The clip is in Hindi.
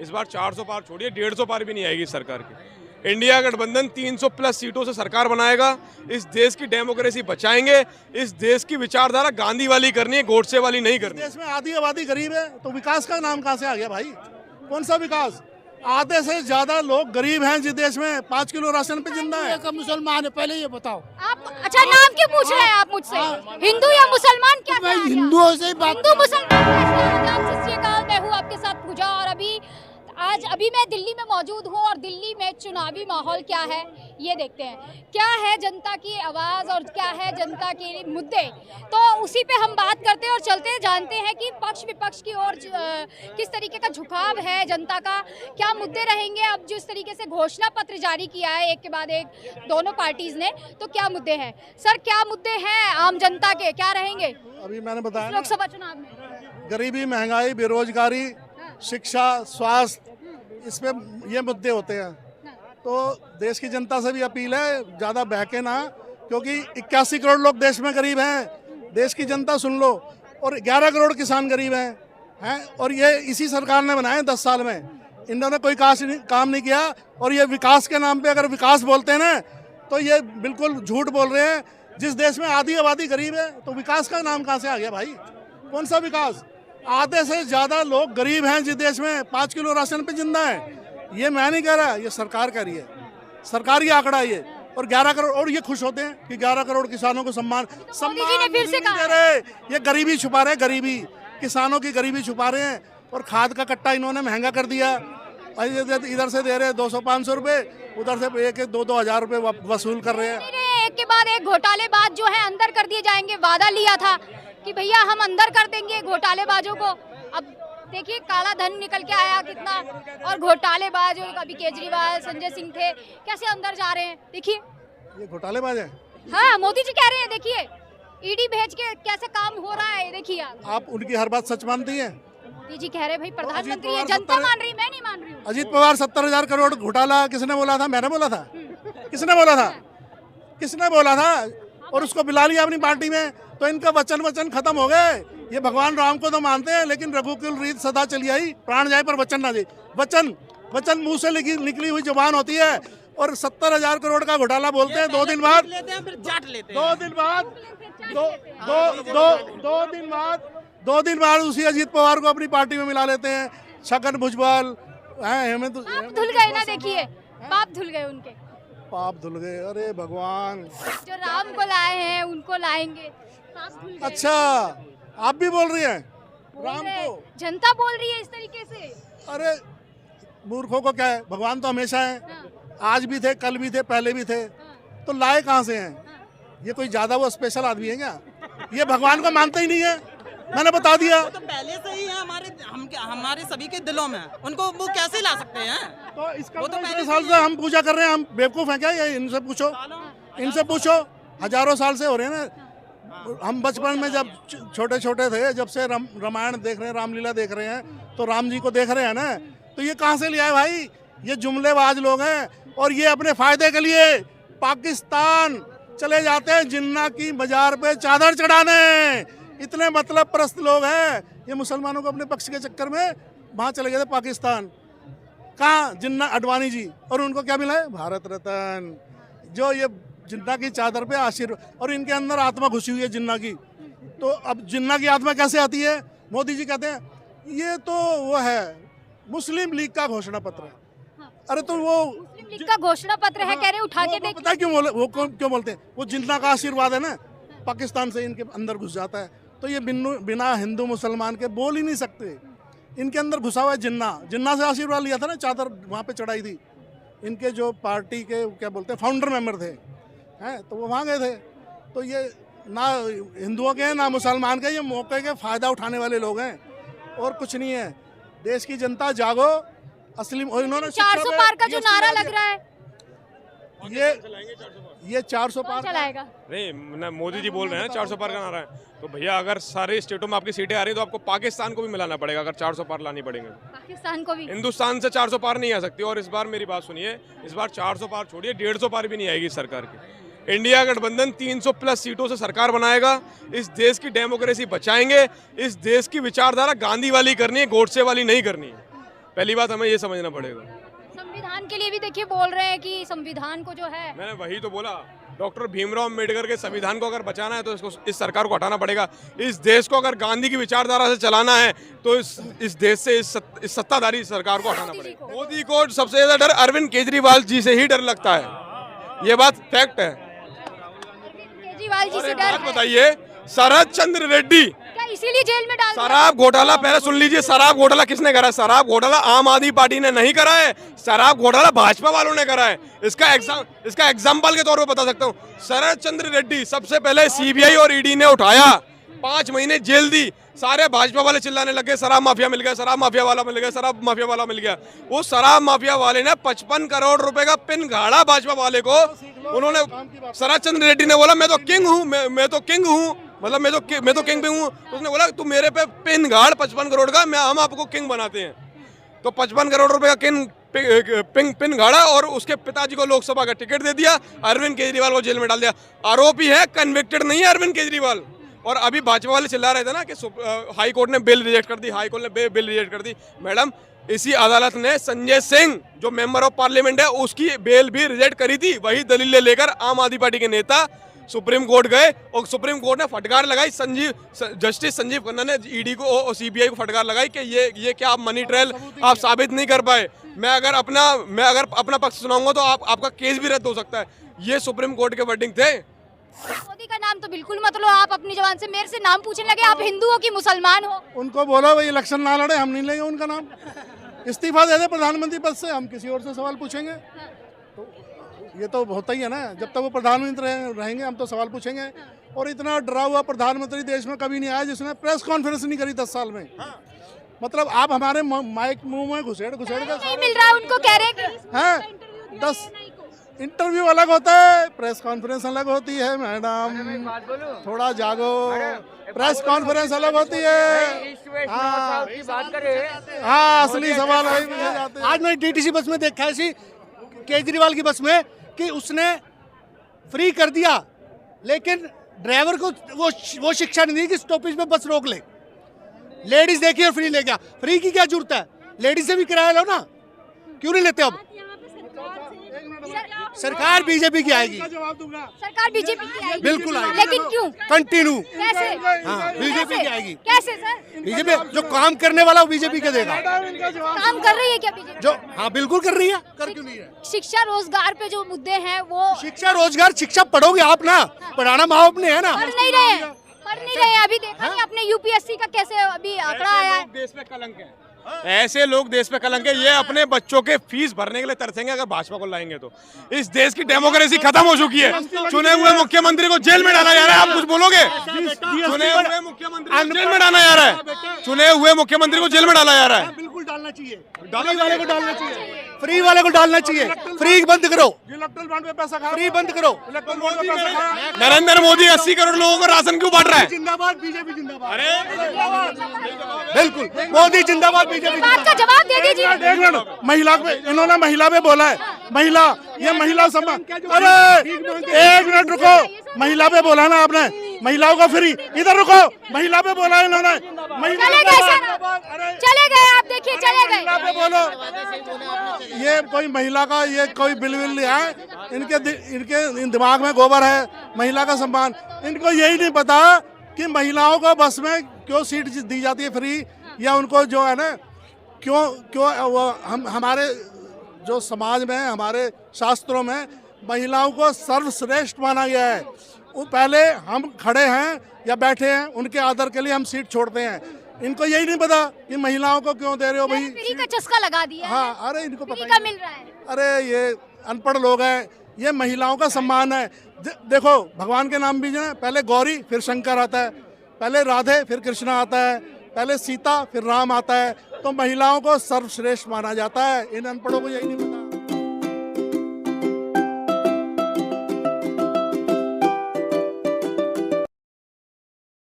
इस बार 400 पार छोड़िए 150 पार भी नहीं आएगी सरकार की। इंडिया गठबंधन 300 प्लस सीटों से सरकार बनाएगा। इस देश की डेमोक्रेसी बचाएंगे। इस देश की विचारधारा गांधी वाली करनी है, गोडसे वाली नहीं करनी। देश में आधी आबादी गरीब है तो विकास का नाम कहां से आ गया भाई? कौन सा विकास? आधे से ज्यादा लोग गरीब हैं जिस देश में 5 किलो राशन पे जिंदा है। एक मुसलमान है, पहले ये बताओ। आप अच्छा नाम क्यों पूछ रहे हैं आप मुझसे? हिंदू या मुसलमान क्या मैं कहा गया? हिंदुओं से ही बात हिंदू मुसलमान मैं हूँ आपके साथ पूजा। और अभी मैं दिल्ली में मौजूद हूँ और दिल्ली में चुनावी माहौल क्या है ये देखते हैं। क्या है जनता की आवाज़ और क्या है जनता के मुद्दे, तो उसी पे हम बात करते हैं और चलते हैं, जानते हैं कि पक्ष विपक्ष की ओर किस तरीके का झुकाव है जनता का, क्या मुद्दे रहेंगे। अब जिस तरीके से घोषणा पत्र जारी किया है एक के बाद एक दोनों पार्टीज ने, तो क्या मुद्दे हैं सर? क्या मुद्दे हैं आम जनता के, क्या रहेंगे अभी मैंने बताया लोकसभा चुनाव में? गरीबी, महंगाई, बेरोजगारी, शिक्षा, स्वास्थ्य, इस पे ये मुद्दे होते हैं। तो देश की जनता से भी अपील है ज़्यादा बहके ना, क्योंकि 81 करोड़ लोग देश में गरीब हैं। देश की जनता सुन लो, और 11 करोड़ किसान गरीब हैं और ये इसी सरकार ने बनाए 10 साल में। इन्होंने कोई काम नहीं किया। और ये विकास के नाम पे अगर विकास बोलते हैं ना, तो ये बिल्कुल झूठ बोल रहे हैं। जिस देश में आधी आबादी गरीब है तो विकास का नाम कहाँ से आ गया भाई? कौन सा विकास? आधे से ज्यादा लोग गरीब हैं जिस देश में 5 किलो राशन पे जिंदा है। ये मैं नहीं कह रहा, ये सरकार कह रही है, सरकारी आंकड़ा ये। और 11 करोड़, और ये खुश होते हैं कि 11 करोड़ किसानों को सम्मान फिर से दे रहे। ये गरीबी छुपा रहे, गरीबी, किसानों की गरीबी छुपा रहे हैं। और खाद का कट्टा इन्होंने महंगा कर दिया। इधर से दे रहे 200-500 रुपए, उधर से 1-2 हज़ार रुपए वसूल कर रहे हैं। एक के बाद एक घोटालेबाज जो है अंदर कर दिए जाएंगे। वादा लिया था कि भैया हम अंदर कर देंगे घोटालेबाजों को। अब देखिए काला धन निकल के आया कितना, और घोटालेबाज अभी केजरीवाल, संजय सिंह थे, कैसे अंदर जा रहे हैं देखिए। ये घोटालेबाज है। हाँ, मोदी जी कह रहे हैं देखिए ईडी भेज के कैसे काम हो रहा है, देखिए आप उनकी हर बात सच मानती हैं? मोदी जी कह रहे हैं भाई प्रधानमंत्री है, जनता मान रही, मैं नहीं मान रही हूँ। अजीत पवार 70,000 करोड़ घोटाला किसने बोला था? मैंने बोला था। किसने बोला था? किसने बोला था? और उसको बुला लिया अपनी पार्टी में। तो इनका वचन खत्म हो गए। ये भगवान राम को तो मानते हैं, लेकिन रघुकुल रीत सदा चली आई, प्राण जाए पर वचन ना जाए। वचन मुंह से निकली हुई जुबान होती है। और 70,000 करोड़ का घोटाला बोलते हैं, 2 दिन बाद 2 दिन बाद उसी अजीत पवार को अपनी पार्टी में मिला लेते हैं। छगन भुजबल, हेमंत धुल गए ना, देखिए पाप धुल गए उनके। पाप धुल गए, अरे भगवान। जो राम को लाए हैं उनको लाएंगे, पाप धुल गए। अच्छा, आप भी बोल रही हैं राम को? जनता बोल रही है इस तरीके से। अरे मूर्खों को क्या है, भगवान तो हमेशा है। आज भी थे, कल भी थे, पहले भी थे। तो लाए कहाँ से हैं? ये कोई ज्यादा वो स्पेशल आदमी है क्या? ये भगवान को मानते ही नहीं है, मैंने बता दिया। तो पहले से ही है हमारे सभी के दिलों में, उनको वो कैसे ला सकते हैं? तो इसका वो तो पहले साल से हम पूजा कर रहे हैं। हम बेवकूफ हैं क्या? ये इनसे पूछो, हजारों साल से हो रहे हैं ना। हम बचपन में जब छोटे थे, जब से रामायण देख रहे हैं, रामलीला देख रहे हैं, तो राम जी को देख रहे हैं ना। तो ये कहाँ से लिया है भाई? ये जुमलेबाज लोग हैं और ये अपने फायदे के लिए पाकिस्तान चले जाते हैं जिन्ना की बाजार पे चादर चढ़ाने। इतने मतलब परस्त लोग हैं। ये मुसलमानों को अपने पक्ष के चक्कर में वहाँ चले गए थे पाकिस्तान। कहाँ? जिन्ना अडवाणी जी। और उनको क्या मिला है? भारत रत्न। जो ये जिन्ना की चादर पे आशीर्वाद, और इनके अंदर आत्मा घुसी हुई है जिन्ना की। तो अब जिन्ना की आत्मा कैसे आती है? मोदी जी कहते हैं ये तो वो है मुस्लिम लीग का घोषणा पत्र है। अरे तो वो मुस्लिम लीग का घोषणा पत्र है, कह रहे उठा के देख। पता है क्यों बोलते हैं? वो जिन्ना का आशीर्वाद है ना, पाकिस्तान से इनके अंदर घुस जाता है। तो ये बिना हिंदू मुसलमान के बोल ही नहीं सकते। इनके अंदर घुसा हुआ है जिन्ना से आशीर्वाद लिया था ना, चादर वहाँ पे चढ़ाई थी। इनके जो पार्टी के क्या बोलते हैं फाउंडर मेंबर थे, हैं, तो वो वहाँ गए थे। तो ये ना हिंदुओं के हैं ना मुसलमान के, ये मौके के फ़ायदा उठाने वाले लोग हैं और कुछ नहीं है। देश की जनता जागो। असली इन्होंने 400 पार का जो नारा लग रहा है, ये 400 पार चलाएगा नहीं, मोदी जी बोल रहे हैं 400 पार का नारा है। तो भैया अगर सारे स्टेटों में आपकी सीटें आ रही है तो आपको पाकिस्तान को भी मिलाना पड़ेगा। अगर 400 पार लानी पड़ेंगे, पाकिस्तान को भी। हिंदुस्तान से 400 पार नहीं आ सकती। और इस बार मेरी बात सुनिए, इस बार 400 पार छोड़िए 150 पार भी नहीं आएगी सरकार की। इंडिया गठबंधन 300 प्लस सीटों से सरकार बनाएगा। इस देश की डेमोक्रेसी बचाएंगे। इस देश की विचारधारा गांधी वाली करनी है, गोडसे वाली नहीं करनी है। पहली बात हमें ये समझना पड़ेगा। संविधान के लिए भी देखिए बोल रहे हैं कि संविधान को जो है, मैंने वही तो बोला, डॉक्टर भीमराव अम्बेडकर के संविधान को अगर बचाना है तो इसको, इस सरकार को हटाना पड़ेगा। इस देश को अगर गांधी की विचारधारा से चलाना है तो इस देश से इस सत्ताधारी सरकार को हटाना पड़ेगा। मोदी को सबसे ज्यादा डर अरविंद केजरीवाल जी से ही डर लगता है, ये बात फैक्ट है। केजरीवाल जी और से एक डर बात है। बताइए, शरद चंद्र रेड्डी क्या इसीलिए जेल में डाल दिया? शराब घोटाला, पहले सुन लीजिए, शराब घोटाला किसने करा है? शराब घोटाला आम आदमी पार्टी ने नहीं करा है, शराब घोटाला भाजपा वालों ने करा है। इसका एग्जाम्पल के तौर पे बता सकता हूँ। शरद चंद्र रेड्डी सबसे पहले सीबीआई और ईडी ने उठाया, 5 महीने जेल दी, सारे भाजपा वाले चिल्लाने लगे शराब माफिया मिल गया, शराब माफिया वाला मिल गया, शराब माफिया वाला मिल गया। वो शराब माफिया वाले ने 55 करोड़ रुपए का पिन गाड़ा भाजपा वाले को। उन्होंने, शरद चंद्र रेड्डी ने बोला मैं तो किंग हूँ, मैं तो किंग हूँ, मतलब मैं तो किंग भी हूँ। उसने बोला तू मेरे पे पिन गाड़ 55 करोड़ का, हम आपको किंग बनाते हैं। तो 55 करोड़ रुपए का पिन गाड़ा और उसके पिताजी को लोकसभा का टिकट दे दिया, अरविंद केजरीवाल को जेल में डाल दिया। आरोपी है, कन्विक्टेड नहीं है अरविंद केजरीवाल। और अभी भाजपा वाले चिल्ला रहे थे ना कि हाई कोर्ट ने बेल रिजेक्ट कर दी, हाई कोर्ट ने बेल रिजेक्ट कर दी। मैडम, इसी अदालत ने संजय सिंह जो मेंबर ऑफ पार्लियामेंट है उसकी बेल भी रिजेक्ट करी थी। वही दलीलें लेकर आम आदमी पार्टी के नेता सुप्रीम कोर्ट गए और सुप्रीम कोर्ट ने फटकार लगाई, जस्टिस संजीव खन्ना ने ईडी को और सीबीआई को फटकार लगाई कि ये क्या आप मनी ट्रायल आप साबित नहीं कर पाए। मैं अगर अपना पक्ष सुनाऊंगा तो आपका केस भी रद्द हो सकता है। ये सुप्रीम कोर्ट के वर्डिंग थे। मोदी का नाम तो बिल्कुल मत लो आप अपनी जबान से, मेरे से नाम पूछने लगे आप हिंदू हो कि मुसलमान हो। उनको बोलो भाई इलेक्शन ना लड़े, हम नहीं लेंगे उनका नाम, इस्तीफा दे दे प्रधानमंत्री पद से, हम किसी और से सवाल पूछेंगे। तो ये तो होता ही है ना, जब तक वो प्रधानमंत्री रहेंगे हम तो सवाल पूछेंगे। और इतना डरा हुआ प्रधानमंत्री देश में कभी नहीं आया जिसने प्रेस कॉन्फ्रेंस नहीं करी 10 साल में। मतलब आप हमारे माइक मुंह में घुसेड़ के नहीं मिल रहा है उनको, कह रहे हैं कि 10 इंटरव्यू अलग होता है, प्रेस कॉन्फ्रेंस अलग होती है। मैडम थोड़ा जागो, प्रेस कॉन्फ्रेंस अलग होती है। हाँ असली सवाल वही पूछे जाते हैं। आज मैं डीटीसी बस में देखा है केजरीवाल की बस में कि उसने फ्री कर दिया, लेकिन ड्राइवर को वो शिक्षा नहीं दी कि स्टॉपेज में बस रोक ले। लेडीज देखिए फ्री ले गया, फ्री की क्या जरूरत है, लेडीज से भी किराया लो ना, क्यों नहीं लेते? अब सरकार बीजेपी की आएगी, सरकार बीजेपी की आएगी, बिल्कुल आएगी, लेकिन क्यों, कंटिन्यू। कैसे? हाँ बीजेपी की आएगी। कैसे सर? बीजेपी जो काम करने वाला वो बीजेपी का देगा। काम कर रही है क्या बीजेपी? जो हाँ बिल्कुल कर रही है, कर क्यों नहीं है? शिक्षा रोजगार पे जो मुद्दे हैं वो शिक्षा रोजगार, शिक्षा पढ़ोगे आप ना, पढ़ाना माँ बाप ने है ना। पढ़ नहीं रहे। अभी देखा नहीं आपने यूपीएससी का कैसे अभी आंकड़ा आया है। देश में कलंक है, ऐसे लोग देश पे कलंक है। ये अपने बच्चों के फीस भरने के लिए तरसेंगे अगर भाजपा को लाएंगे तो। इस देश की डेमोक्रेसी खत्म हो चुकी है। चुने हुए मुख्यमंत्री को जेल में डाला जा रहा है, आप कुछ बोलोगे? चुने हुए मुख्यमंत्री को जेल में डाला जा रहा है, चुने हुए मुख्यमंत्री को जेल में डाला जा रहा है। बिल्कुल डालना चाहिए, फ्री वाले को डालना चाहिए, फ्री वाले को डालना चाहिए। फ्री बंद करो, इलेक्ट्रल बॉन्ड पे पैसा खा, फ्री बंद करो। इलेक्ट्रल बॉन्ड पे पैसा खा। नरेंद्र मोदी 80 करोड़ लोगों को राशन क्यों बांट रहा है? जिंदाबाद बीजेपी जिंदाबाद। अरे बिल्कुल मोदी जिंदाबाद, बीजेपी बात का जवाब दे दीजिए। एक मिनट, महिला पे इन्होंने महिला पे बोला है, महिला ये महिला सम्मान। अरे एक मिनट रुको, महिला पे बोला ना आपने, महिलाओं का फ्री, इधर रुको, महिला पे बोला है इन्होंने। चले गए सर, चले गए आप, देखिए चले गए। महिला पे बोलो, ये कोई महिला का ये कोई बिल नहीं है, इनके दिमाग में गोबर है। महिला का सम्मान, इनको यही नहीं पता कि महिलाओं को बस में क्यों सीट दी जाती है फ्री, या उनको जो है ना क्यों वो हमारे जो समाज में, हमारे शास्त्रों में महिलाओं को सर्वश्रेष्ठ माना गया है। वो पहले हम खड़े हैं या बैठे हैं उनके आदर के लिए हम सीट छोड़ते हैं। इनको यही नहीं पता कि महिलाओं को क्यों दे रहे हो भाई फ्री का चस्का लगा दिया है। हाँ अरे इनको फ्री पता का ही मिल रहा है। अरे ये अनपढ़ लोग हैं, ये महिलाओं का सम्मान है। देखो भगवान के नाम भी जो है, पहले गौरी फिर शंकर आता है, पहले राधे फिर कृष्णा आता है, पहले सीता फिर राम आता है। तो महिलाओं को सर्वश्रेष्ठ माना जाता है, इन अनपढ़ों को यही नहीं पता।